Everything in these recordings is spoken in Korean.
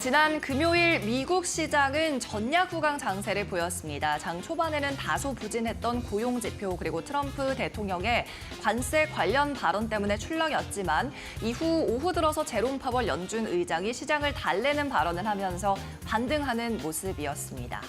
지난 금요일 미국 시장은 전략 후강 장세를 보였습니다. 장 초반에는 다소 부진했던 고용지표 그리고 트럼프 대통령의 관세 관련 발언 때문에 출렁였지만 이후 오후 들어서 제롬 파월 연준 의장이 시장을 달래는 발언을 하면서 반등하는 모습이었습니다.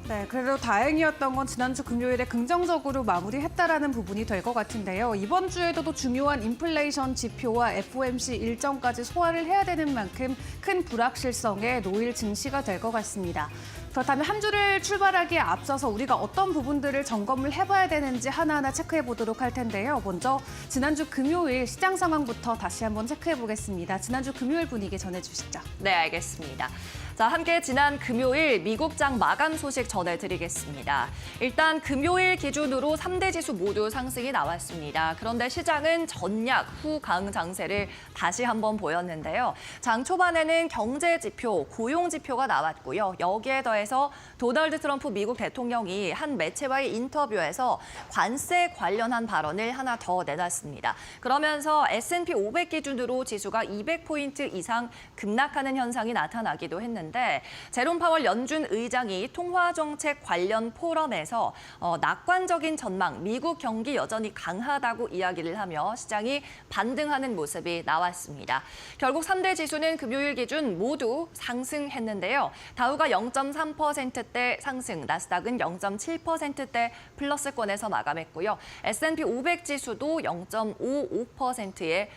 네, 그래도 다행이었던 건 지난주 금요일에 긍정적으로 마무리했다라는 부분이 될 것 같은데요. 이번 주에도 또 중요한 인플레이션 지표와 FOMC 일정까지 소화를 해야 되는 만큼 큰 불확실성에 놓일 증시가 될 것 같습니다. 그렇다면 한 주를 출발하기에 앞서서 우리가 어떤 부분들을 점검을 해봐야 되는지 하나하나 체크해 보도록 할 텐데요. 먼저 지난주 금요일 시장 상황부터 다시 한번 체크해 보겠습니다. 지난주 금요일 분위기 전해주시죠. 네, 알겠습니다. 자, 함께 지난 금요일 미국장 마감 소식 전해드리겠습니다. 일단 금요일 기준으로 3대 지수 모두 상승이 나왔습니다. 그런데 시장은 전략 후강 장세를 다시 한번 보였는데요. 장 초반에는 경제 지표, 고용 지표가 나왔고요. 여기에 더해서 도널드 트럼프 미국 대통령이 한 매체와의 인터뷰에서 관세 관련한 발언을 하나 더 내놨습니다. 그러면서 S&P 500 기준으로 지수가 200포인트 이상 급락하는 현상이 나타나기도 했는데 제롬 파월 연준 의장이 통화정책 관련 포럼에서 낙관적인 전망, 미국 경기 여전히 강하다고 이야기를 하며 시장이 반등하는 모습이 나왔습니다. 결국 3대 지수는 금요일 기준 모두 상승했는데요. 다우가 0.3%대 상승, 나스닥은 0.7%대 플러스권에서 마감했고요. S&P 500 지수도 0.55%의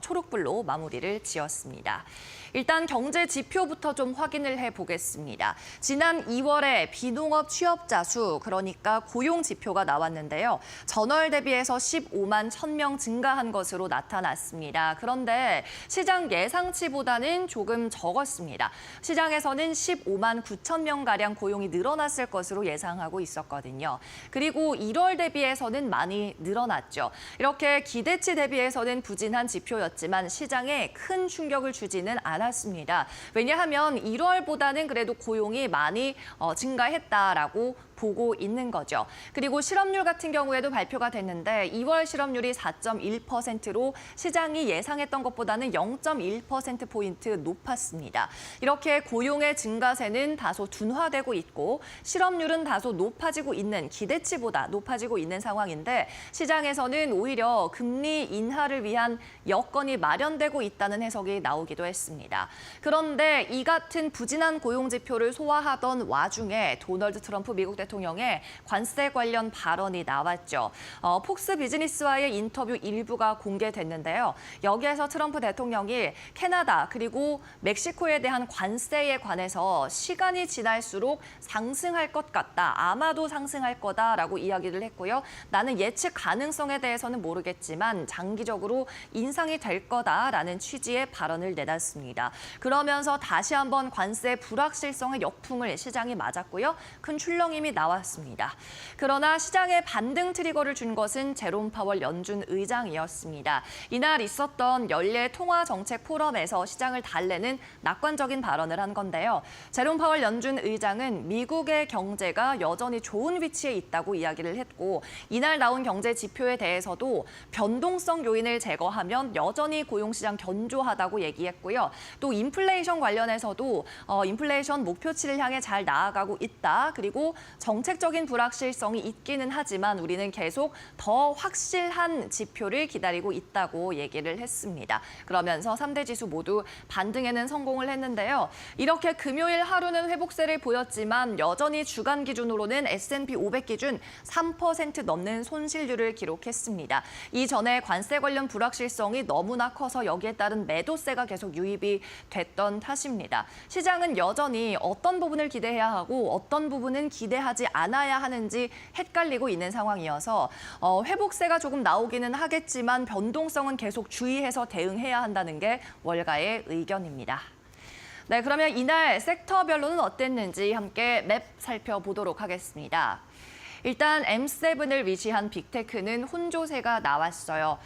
초록불로 마무리를 지었습니다. 일단 경제 지표부터 좀 확인을 해보겠습니다. 지난 2월에 비농업 취업자 수, 그러니까 고용 지표가 나왔는데요. 전월 대비해서 15만 1,000명 증가한 것으로 나타났습니다. 그런데 시장 예상치보다는 조금 적었습니다. 시장에서는 15만 9천 명가량 고용이 늘어났을 것으로 예상하고 있었거든요. 그리고 1월 대비해서는 많이 늘어났죠. 이렇게 기대치 대비해서는 부진한 지표였지만 시장에 큰 충격을 주지는 않았습니다. 왜냐하면 1월보다는 그래도 고용이 많이 증가했다라고 보고 있는 거죠. 그리고 실업률 같은 경우에도 발표가 됐는데 2월 실업률이 4.1%로 시장이 예상했던 것보다는 0.1%포인트 높았습니다. 이렇게 고용의 증가세는 다소 둔화되고 있고 실업률은 다소 높아지고 있는, 기대치보다 높아지고 있는 상황인데 시장에서는 오히려 금리 인하를 위한 여건이 마련되고 있다는 해석이 나오기도 했습니다. 그런데 이 같은 부진한 고용 지표를 소화하던 와중에 도널드 트럼프 미국 대통령의 관세 관련 발언이 나왔죠. 폭스 비즈니스와의 인터뷰 일부가 공개됐는데요. 여기에서 트럼프 대통령이 캐나다 그리고 멕시코에 대한 관세에 관해서 시간이 지날수록 상승할 것 같다. 아마도 상승할 거다라고 이야기를 했고요. 나는 예측 가능성에 대해서는 모르겠지만 장기적으로 인상이 될 거다라는 취지의 발언을 내놨습니다. 그러면서 다시 한번 관세 불확실성의 역풍을 시장이 맞았고요. 큰 출렁임이 나왔습니다. 그러나 시장의 반등 트리거를 준 것은 제롬 파월 연준 의장이었습니다. 이날 있었던 연례 통화정책 포럼에서 시장을 달래는 낙관적인 발언을 한 건데요. 제롬 파월 연준 의장은 미국의 경제가 여전히 좋은 위치에 있다고 이야기를 했고 이날 나온 경제 지표에 대해서도 변동성 요인을 제거하면 여전히 고용시장 견조하다고 얘기했고요. 또 인플레이션 관련해서도 인플레이션 목표치를 향해 잘 나아가고 있다. 그리고 정책적인 불확실성이 있기는 하지만 우리는 계속 더 확실한 지표를 기다리고 있다고 얘기를 했습니다. 그러면서 3대 지수 모두 반등에는 성공을 했는데요. 이렇게 금요일 하루는 회복세를 보였지만 여전히 주간 기준으로는 S&P 500 기준 3% 넘는 손실률을 기록했습니다. 이전에 관세 관련 불확실성이 너무나 커서 여기에 따른 매도세가 계속 유입이 됐던 탓입니다. 시장은 여전히 어떤 부분을 기대해야 하고 어떤 부분은 기대하지 않아야 하는지 헷갈리고 있는 상황이어서 회복세가 조금 나오기는 하겠지만 변동성은 계속 주의해서 대응해야 한다는 게 월가의 의견입니다. 네, 그러면 이날 섹터별로는 어땠는지 함께 맵 살펴보도록 하겠습니다. 일단 M7을 위시한 빅테크는 혼조세가 나왔어요.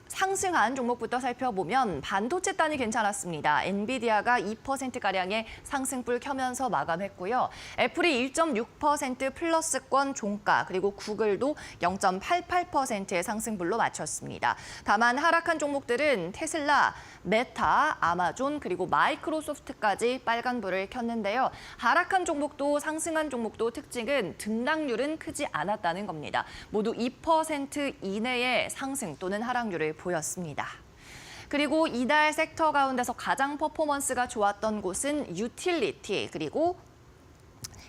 상승한 종목부터 살펴보면 반도체 단이 괜찮았습니다. 엔비디아가 2%가량의 상승불 켜면서 마감했고요. 애플이 1.6% 플러스권 종가, 그리고 구글도 0.88%의 상승불로 마쳤습니다. 다만 하락한 종목들은 테슬라, 메타, 아마존, 그리고 마이크로소프트까지 빨간불을 켰는데요. 하락한 종목도 상승한 종목도 특징은 등락률은 크지 않았다는 겁니다. 모두 2% 이내의 상승 또는 하락률을 보였습니다. 그리고 이달 섹터 가운데서 가장 퍼포먼스가 좋았던 곳은 유틸리티 그리고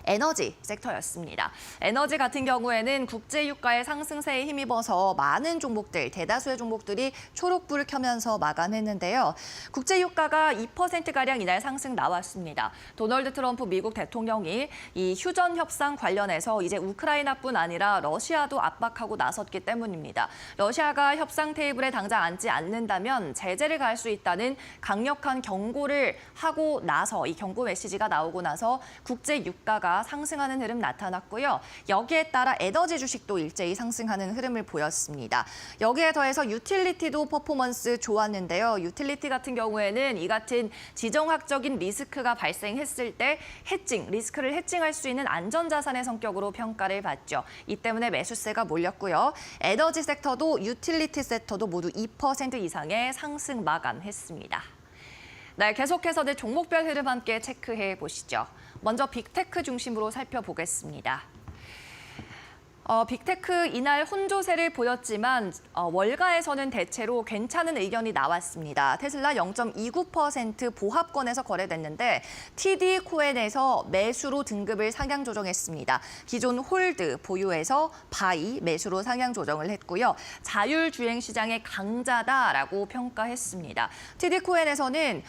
에너지 섹터였습니다. 에너지 같은 경우에는 국제유가의 상승세에 힘입어서 많은 종목들, 대다수의 종목들이 초록불을 켜면서 마감했는데요. 국제유가가 2%가량 이날 상승 나왔습니다. 도널드 트럼프 미국 대통령이 이 휴전 협상 관련해서 이제 우크라이나뿐 아니라 러시아도 압박하고 나섰기 때문입니다. 러시아가 협상 테이블에 당장 앉지 않는다면 제재를 가할 수 있다는 강력한 경고를 하고 나서 이 경고 메시지가 나오고 나서 국제유가가 상승하는 흐름 나타났고요. 여기에 따라 에너지 주식도 일제히 상승하는 흐름을 보였습니다. 여기에 더해서 유틸리티도 퍼포먼스 좋았는데요. 유틸리티 같은 경우에는 이 같은 지정학적인 리스크가 발생했을 때 리스크를 해칭할 수 있는 안전자산의 성격으로 평가를 받죠. 이 때문에 매수세가 몰렸고요. 에너지 섹터도 유틸리티 섹터도 모두 2% 이상의 상승 마감했습니다. 네, 계속해서 종목별 흐름 함께 체크해 보시죠. 먼저 빅테크 중심으로 살펴보겠습니다. 빅테크 이날 혼조세를 보였지만 월가에서는 대체로 괜찮은 의견이 나왔습니다. 테슬라 0.29% 보합권에서 거래됐는데 TD 코엔에서 매수로 등급을 상향 조정했습니다. 기존 홀드 보유에서 바이 매수로 상향 조정을 했고요. 자율주행 시장의 강자다라고 평가했습니다. TD 코엔에서는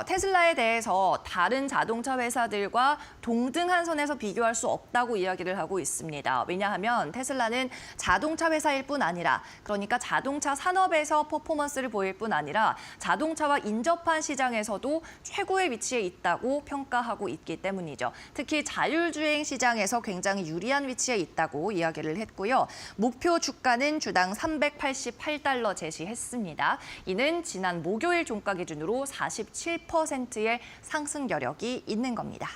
테슬라에 대해서 다른 자동차 회사들과 동등한 선에서 비교할 수 없다고 이야기를 하고 있습니다. 왜냐하면 테슬라는 자동차 회사일 뿐 아니라 그러니까 자동차 산업에서 퍼포먼스를 보일 뿐 아니라 자동차와 인접한 시장에서도 최고의 위치에 있다고 평가하고 있기 때문이죠. 특히 자율주행 시장에서 굉장히 유리한 위치에 있다고 이야기를 했고요. 목표 주가는 주당 388달러 제시했습니다. 이는 지난 목요일 종가 기준으로 47%의 상승 여력이 있는 겁니다.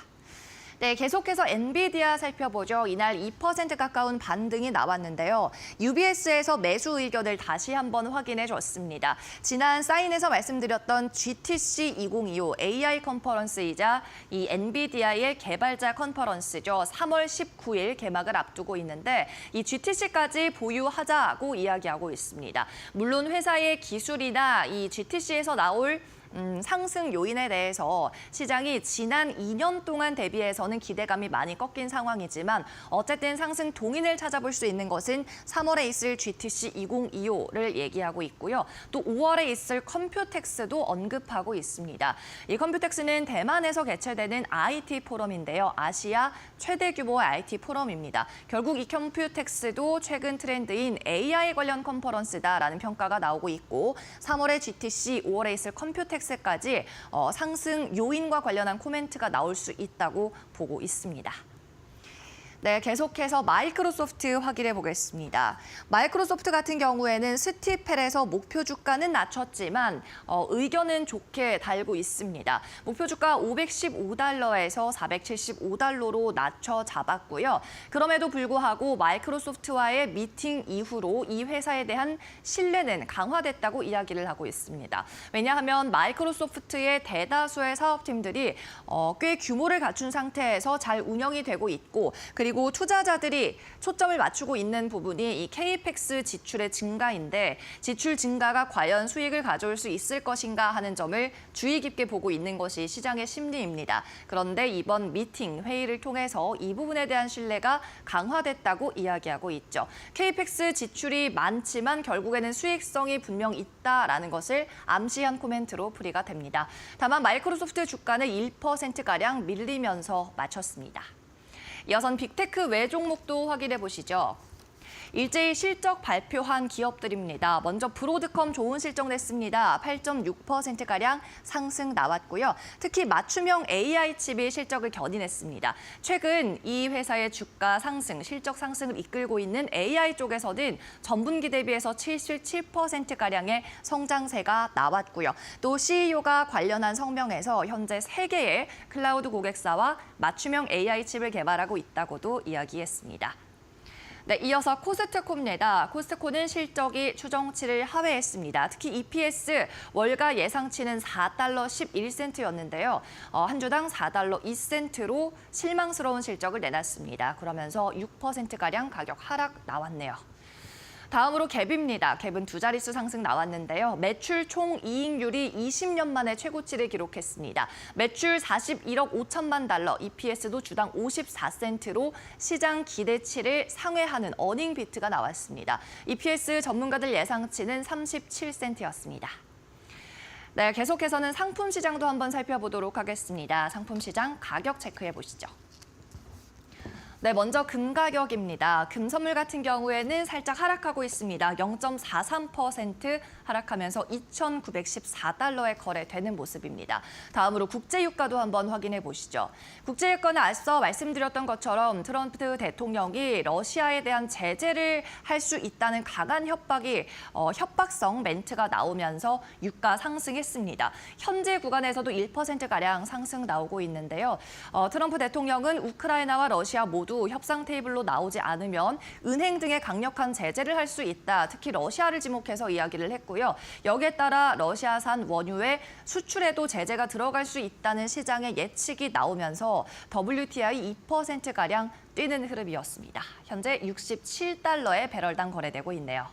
네, 계속해서 엔비디아 살펴보죠. 이날 2% 가까운 반등이 나왔는데요. UBS에서 매수 의견을 다시 한번 확인해 줬습니다. 지난 사인에서 말씀드렸던 GTC 2025 AI 컨퍼런스이자 이 엔비디아의 개발자 컨퍼런스죠. 3월 19일 개막을 앞두고 있는데 이 GTC까지 보유하자고 이야기하고 있습니다. 물론 회사의 기술이나 이 GTC에서 나올 상승 요인에 대해서 시장이 지난 2년 동안 대비해서는 기대감이 많이 꺾인 상황이지만 어쨌든 상승 동인을 찾아볼 수 있는 것은 3월에 있을 GTC 2025를 얘기하고 있고요. 또 5월에 있을 컴퓨텍스도 언급하고 있습니다. 이 컴퓨텍스는 대만에서 개최되는 IT 포럼인데요. 아시아 최대 규모의 IT 포럼입니다. 결국 이 컴퓨텍스도 최근 트렌드인 AI 관련 컨퍼런스다라는 평가가 나오고 있고 3월에 GTC, 5월에 있을 컴퓨텍스까지 상승 요인과 관련한 코멘트가 나올 수 있다고 보고 있습니다. 네, 계속해서 마이크로소프트 확인해 보겠습니다. 마이크로소프트 같은 경우에는 스티펠에서 목표 주가는 낮췄지만 의견은 좋게 달고 있습니다. 목표 주가 515달러에서 475달러로 낮춰 잡았고요. 그럼에도 불구하고 마이크로소프트와의 미팅 이후로 이 회사에 대한 신뢰는 강화됐다고 이야기를 하고 있습니다. 왜냐하면 마이크로소프트의 대다수의 사업팀들이 꽤 규모를 갖춘 상태에서 잘 운영이 되고 있고 그리고 투자자들이 초점을 맞추고 있는 부분이 이 KPEX 지출의 증가인데 지출 증가가 과연 수익을 가져올 수 있을 것인가 하는 점을 주의 깊게 보고 있는 것이 시장의 심리입니다. 그런데 이번 미팅 회의를 통해서 이 부분에 대한 신뢰가 강화됐다고 이야기하고 있죠. KPEX 지출이 많지만 결국에는 수익성이 분명 있다라는 것을 암시한 코멘트로 풀이가 됩니다. 다만 마이크로소프트 주가는 1%가량 밀리면서 마쳤습니다. 이어선 빅테크 외 종목도 확인해 보시죠. 일제히 실적 발표한 기업들입니다. 먼저 브로드컴 좋은 실적 냈습니다. 8.6%가량 상승 나왔고요. 특히 맞춤형 AI 칩이 실적을 견인했습니다. 최근 이 회사의 주가 상승, 실적 상승을 이끌고 있는 AI 쪽에서는 전분기 대비해서 77%가량의 성장세가 나왔고요. 또 CEO가 관련한 성명에서 현재 3개의 클라우드 고객사와 맞춤형 AI 칩을 개발하고 있다고도 이야기했습니다. 네, 이어서 코스트코입니다. 코스트코는 실적이 추정치를 하회했습니다. 특히 EPS 월가 예상치는 4달러 11센트였는데요. 한 주당 4달러 2센트로 실망스러운 실적을 내놨습니다. 그러면서 6%가량 가격 하락 나왔네요. 다음으로 갭입니다. 갭은 두 자릿수 상승 나왔는데요. 매출 총 이익률이 20년 만에 최고치를 기록했습니다. 매출 41억 5천만 달러, EPS도 주당 54센트로 시장 기대치를 상회하는 어닝 비트가 나왔습니다. EPS 전문가들 예상치는 37센트였습니다. 네, 계속해서는 상품 시장도 한번 살펴보도록 하겠습니다. 상품 시장 가격 체크해 보시죠. 네, 먼저 금 가격입니다. 금 선물 같은 경우에는 살짝 하락하고 있습니다. 0.43% 하락하면서 2,914달러에 거래되는 모습입니다. 다음으로 국제유가도 한번 확인해 보시죠. 국제유가는 앞서 말씀드렸던 것처럼 트럼프 대통령이 러시아에 대한 제재를 할 수 있다는 강한 협박성 멘트가 나오면서 유가 상승했습니다. 현재 구간에서도 1%가량 상승 나오고 있는데요. 트럼프 대통령은 우크라이나와 러시아 모두 협상 테이블로 나오지 않으면 은행 등의 강력한 제재를 할 수 있다. 특히 러시아를 지목해서 이야기를 했고요. 여기에 따라 러시아산 원유의 수출에도 제재가 들어갈 수 있다는 시장의 예측이 나오면서 WTI 2%가량 뛰는 흐름이었습니다. 현재 67달러에 배럴당 거래되고 있네요.